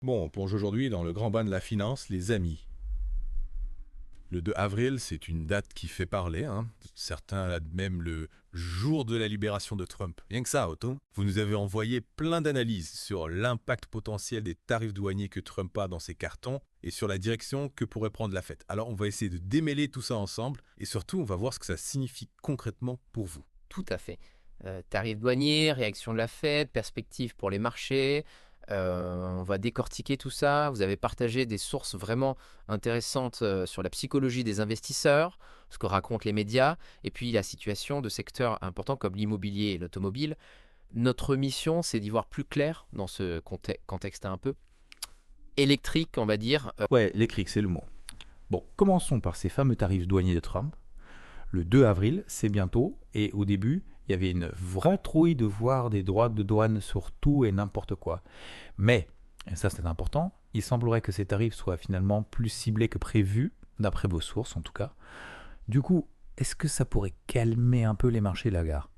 Bon, on plonge aujourd'hui dans le grand bain de la finance, les amis. Le 2 avril, c'est une date qui fait parler, hein. Certains admettent même le jour de la libération de Trump. Rien que ça, Otto. Vous nous avez envoyé plein d'analyses sur l'impact potentiel des tarifs douaniers que Trump a dans ses cartons et sur la direction que pourrait prendre la Fed. Alors on va essayer de démêler tout ça ensemble et surtout on va voir ce que ça signifie concrètement pour vous. Tout à fait. Tarifs douaniers, réaction de la Fed, perspectives pour les marchés. On va décortiquer tout ça. Vous avez partagé des sources vraiment intéressantes sur la psychologie des investisseurs, ce que racontent les médias, et puis la situation de secteurs importants comme l'immobilier et l'automobile. Notre mission, c'est d'y voir plus clair dans ce contexte un peu électrique, on va dire. Ouais, l'écrique, c'est le mot. Bon, commençons par ces fameux tarifs douaniers de Trump. Le 2 avril, c'est bientôt, et au début, il y avait une vraie trouille de voir des droits de douane sur tout et n'importe quoi. Mais, et ça c'est important, il semblerait que ces tarifs soient finalement plus ciblés que prévu, d'après vos sources en tout cas. Du coup, est-ce que ça pourrait calmer un peu les marchés, Lagarde?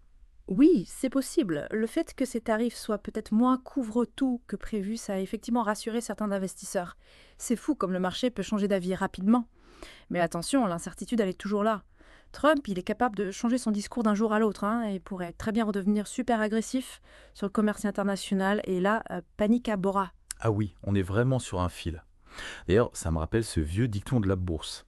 Oui, c'est possible. Le fait que ces tarifs soient peut-être moins couvre-tout que prévu, ça a effectivement rassuré certains investisseurs. C'est fou comme le marché peut changer d'avis rapidement. Mais attention, l'incertitude, elle est toujours là. Trump, il est capable de changer son discours d'un jour à l'autre, hein, et pourrait très bien redevenir super agressif sur le commerce international, et là, panique à Bora. Ah oui, on est vraiment sur un fil. D'ailleurs, ça me rappelle ce vieux dicton de la bourse.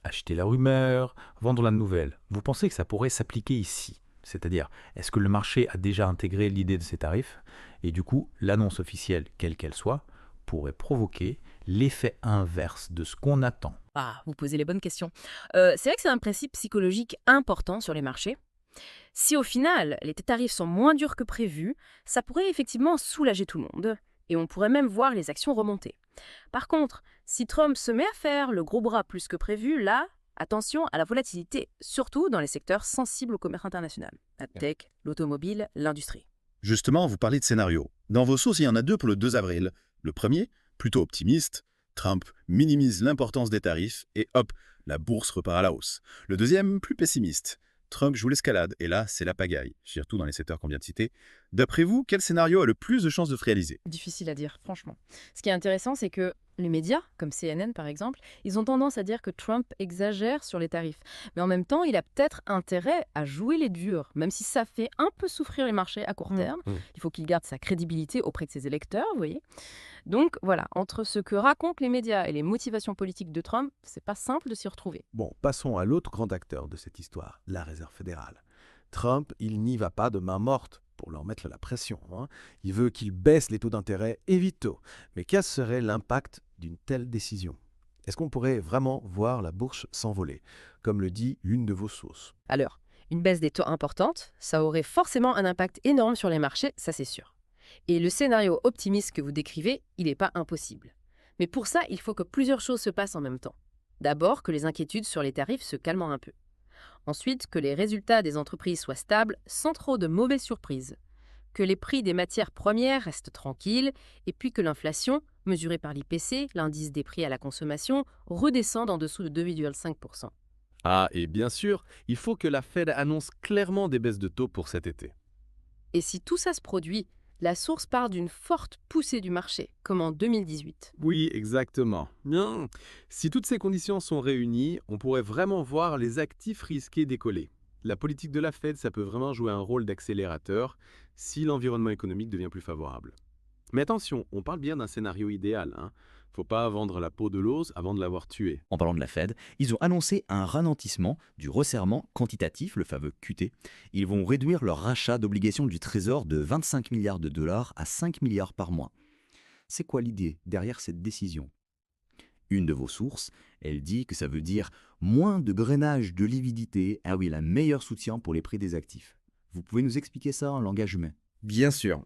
Acheter la rumeur, vendre la nouvelle. Vous pensez que ça pourrait s'appliquer ici? C'est-à-dire, est-ce que le marché a déjà intégré l'idée de ces tarifs? Et du coup, l'annonce officielle, quelle qu'elle soit, pourrait provoquer l'effet inverse de ce qu'on attend. Ah, vous posez les bonnes questions. C'est vrai que c'est un principe psychologique important sur les marchés. Si au final, les tarifs sont moins durs que prévu, ça pourrait effectivement soulager tout le monde. Et on pourrait même voir les actions remonter. Par contre, si Trump se met à faire le gros bras plus que prévu, là, attention à la volatilité, surtout dans les secteurs sensibles au commerce international. La tech, l'automobile, l'industrie. Justement, vous parlez de scénario. Dans vos sources, il y en a deux pour le 2 avril. Le premier, plutôt optimiste. Trump minimise l'importance des tarifs et hop, la bourse repart à la hausse. Le deuxième, plus pessimiste. Trump joue l'escalade et là, c'est la pagaille, surtout dans les secteurs qu'on vient de citer. D'après vous, quel scénario a le plus de chances de se réaliser? Difficile à dire, franchement. Ce qui est intéressant, c'est que les médias, comme CNN par exemple, ils ont tendance à dire que Trump exagère sur les tarifs. Mais en même temps, il a peut-être intérêt à jouer les durs, même si ça fait un peu souffrir les marchés à court terme. Il faut qu'il garde sa crédibilité auprès de ses électeurs, vous voyez. Donc voilà, entre ce que racontent les médias et les motivations politiques de Trump, c'est pas simple de s'y retrouver. Bon, passons à l'autre grand acteur de cette histoire, la Réserve fédérale. Trump, il n'y va pas de main morte pour leur mettre la pression, hein. Il veut qu'ils baissent les taux d'intérêt et vite tôt. Mais quel serait l'impact d'une telle décision? Est-ce qu'on pourrait vraiment voir la bourse s'envoler, comme le dit l'une de vos sources? Alors, une baisse des taux importante, ça aurait forcément un impact énorme sur les marchés, ça c'est sûr. Et le scénario optimiste que vous décrivez, il n'est pas impossible. Mais pour ça, il faut que plusieurs choses se passent en même temps. D'abord, que les inquiétudes sur les tarifs se calment un peu. Ensuite, que les résultats des entreprises soient stables sans trop de mauvaises surprises. Que les prix des matières premières restent tranquilles. Et puis que l'inflation, mesurée par l'IPC, l'indice des prix à la consommation, redescende en dessous de 2,5%. Ah, et bien sûr, il faut que la Fed annonce clairement des baisses de taux pour cet été. Et si tout ça se produit, la source part d'une forte poussée du marché, comme en 2018. Oui, exactement. Bien. Si toutes ces conditions sont réunies, on pourrait vraiment voir les actifs risqués décoller. La politique de la Fed, ça peut vraiment jouer un rôle d'accélérateur si l'environnement économique devient plus favorable. Mais attention, on parle bien d'un scénario idéal, hein. Faut pas vendre la peau de l'os avant de l'avoir tué. En parlant de la Fed, ils ont annoncé un ralentissement du resserrement quantitatif, le fameux QT. Ils vont réduire leur rachat d'obligations du Trésor de 25 milliards de dollars à 5 milliards par mois. C'est quoi l'idée derrière cette décision? Une de vos sources, elle dit que ça veut dire moins de grainage de liquidité, ah oui, la meilleure soutien pour les prix des actifs. Vous pouvez nous expliquer ça en langage humain? Bien sûr.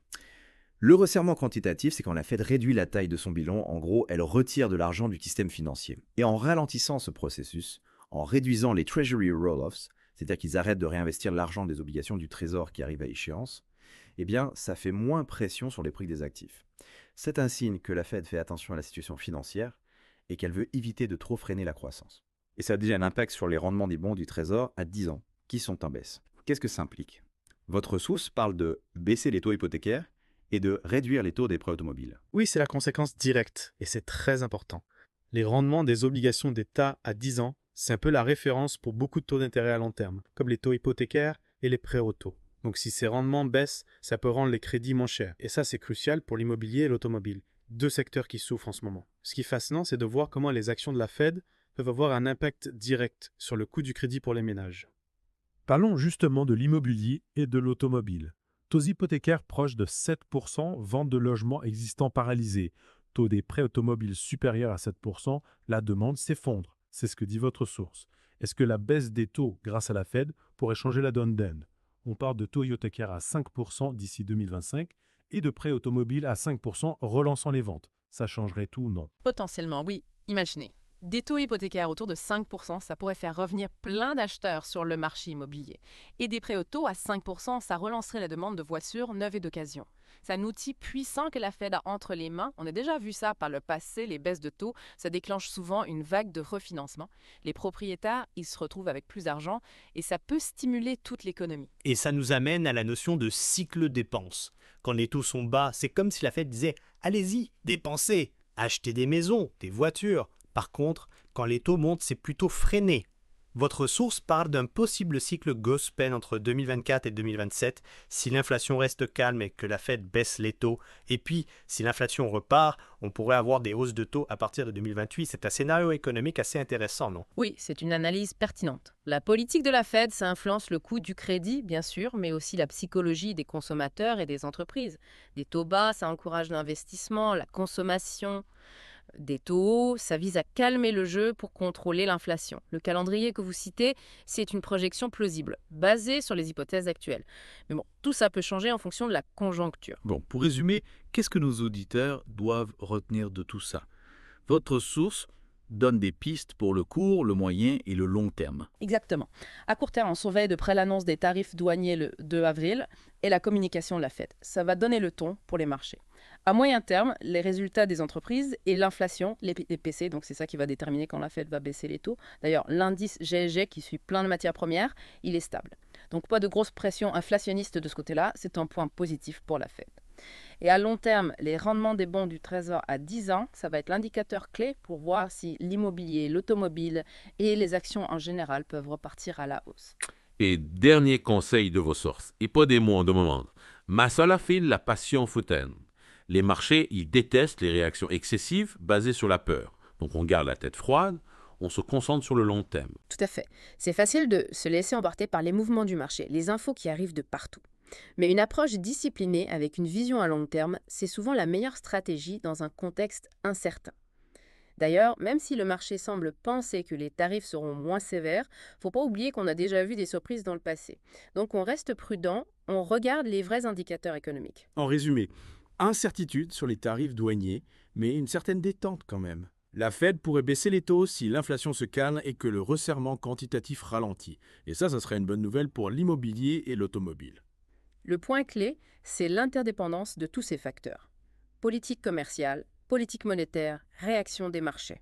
Le resserrement quantitatif, c'est quand la Fed réduit la taille de son bilan. En gros, elle retire de l'argent du système financier. Et en ralentissant ce processus, en réduisant les Treasury roll-offs, c'est-à-dire qu'ils arrêtent de réinvestir l'argent des obligations du Trésor qui arrivent à échéance, eh bien, ça fait moins pression sur les prix des actifs. C'est un signe que la Fed fait attention à la situation financière et qu'elle veut éviter de trop freiner la croissance. Et ça a déjà un impact sur les rendements des bons du Trésor à 10 ans, qui sont en baisse. Qu'est-ce que ça implique? Votre source parle de baisser les taux hypothécaires est de réduire les taux des prêts automobiles. Oui, c'est la conséquence directe, et c'est très important. Les rendements des obligations d'État à 10 ans, c'est un peu la référence pour beaucoup de taux d'intérêt à long terme, comme les taux hypothécaires et les prêts auto. Donc si ces rendements baissent, ça peut rendre les crédits moins chers. Et ça, c'est crucial pour l'immobilier et l'automobile, deux secteurs qui souffrent en ce moment. Ce qui est fascinant, c'est de voir comment les actions de la Fed peuvent avoir un impact direct sur le coût du crédit pour les ménages. Parlons justement de l'immobilier et de l'automobile. Taux hypothécaires proches de 7%, vente de logements existants paralysés. Taux des prêts automobiles supérieurs à 7%, la demande s'effondre. C'est ce que dit votre source. Est-ce que la baisse des taux grâce à la Fed pourrait changer la donne? On parle de taux hypothécaires à 5% d'ici 2025 et de prêts automobiles à 5% relançant les ventes. Ça changerait tout ou non? Potentiellement, oui. Imaginez. Des taux hypothécaires autour de 5%, ça pourrait faire revenir plein d'acheteurs sur le marché immobilier. Et des prêts auto à 5%, ça relancerait la demande de voitures neuves et d'occasion. C'est un outil puissant que la Fed a entre les mains. On a déjà vu ça par le passé, les baisses de taux, ça déclenche souvent une vague de refinancement. Les propriétaires, ils se retrouvent avec plus d'argent et ça peut stimuler toute l'économie. Et ça nous amène à la notion de cycle dépenses. Quand les taux sont bas, c'est comme si la Fed disait « Allez-y, dépensez, achetez des maisons, des voitures ». Par contre, quand les taux montent, c'est plutôt freiné. Votre source parle d'un possible cycle Gauss-Penn entre 2024 et 2027 si l'inflation reste calme et que la Fed baisse les taux. Et puis, si l'inflation repart, on pourrait avoir des hausses de taux à partir de 2028. C'est un scénario économique assez intéressant, non? Oui, c'est une analyse pertinente. La politique de la Fed, ça influence le coût du crédit, bien sûr, mais aussi la psychologie des consommateurs et des entreprises. Des taux bas, ça encourage l'investissement, la consommation. Des taux hauts, ça vise à calmer le jeu pour contrôler l'inflation. Le calendrier que vous citez, c'est une projection plausible, basée sur les hypothèses actuelles. Mais bon, tout ça peut changer en fonction de la conjoncture. Bon, pour résumer, qu'est-ce que nos auditeurs doivent retenir de tout ça? Votre source donne des pistes pour le court, le moyen et le long terme. Exactement. À court terme, on surveille de près l'annonce des tarifs douaniers le 2 avril et la communication de la Fed. Ça va donner le ton pour les marchés. À moyen terme, les résultats des entreprises et l'inflation, les PC, donc c'est ça qui va déterminer quand la Fed va baisser les taux. D'ailleurs, l'indice GSG qui suit plein de matières premières, il est stable. Donc pas de grosse pression inflationniste de ce côté-là, c'est un point positif pour la Fed. Et à long terme, les rendements des bons du Trésor à 10 ans, ça va être l'indicateur clé pour voir si l'immobilier, l'automobile et les actions en général peuvent repartir à la hausse. Et dernier conseil de vos sources, et pas des mots de moment, ma seule fille, la passion foutaine. Les marchés, ils détestent les réactions excessives basées sur la peur. Donc on garde la tête froide, on se concentre sur le long terme. Tout à fait. C'est facile de se laisser emporter par les mouvements du marché, les infos qui arrivent de partout. Mais une approche disciplinée avec une vision à long terme, c'est souvent la meilleure stratégie dans un contexte incertain. D'ailleurs, même si le marché semble penser que les tarifs seront moins sévères, faut pas oublier qu'on a déjà vu des surprises dans le passé. Donc on reste prudent, on regarde les vrais indicateurs économiques. En résumé, incertitude sur les tarifs douaniers, mais une certaine détente quand même. La Fed pourrait baisser les taux si l'inflation se calme et que le resserrement quantitatif ralentit. Et ça serait une bonne nouvelle pour l'immobilier et l'automobile. Le point clé, c'est l'interdépendance de tous ces facteurs. Politique commerciale, politique monétaire, réaction des marchés.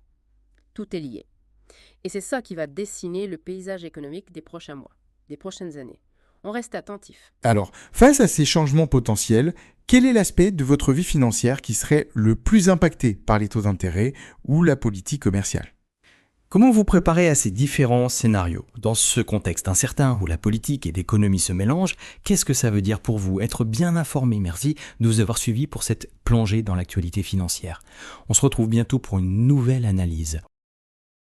Tout est lié. Et c'est ça qui va dessiner le paysage économique des prochains mois, des prochaines années. On reste attentif. Alors, face à ces changements potentiels, quel est l'aspect de votre vie financière qui serait le plus impacté par les taux d'intérêt ou la politique commerciale ? Comment vous préparer à ces différents scénarios? Dans ce contexte incertain où la politique et l'économie se mélangent, qu'est-ce que ça veut dire pour vous? Être bien informé, merci de nous avoir suivis pour cette plongée dans l'actualité financière. On se retrouve bientôt pour une nouvelle analyse.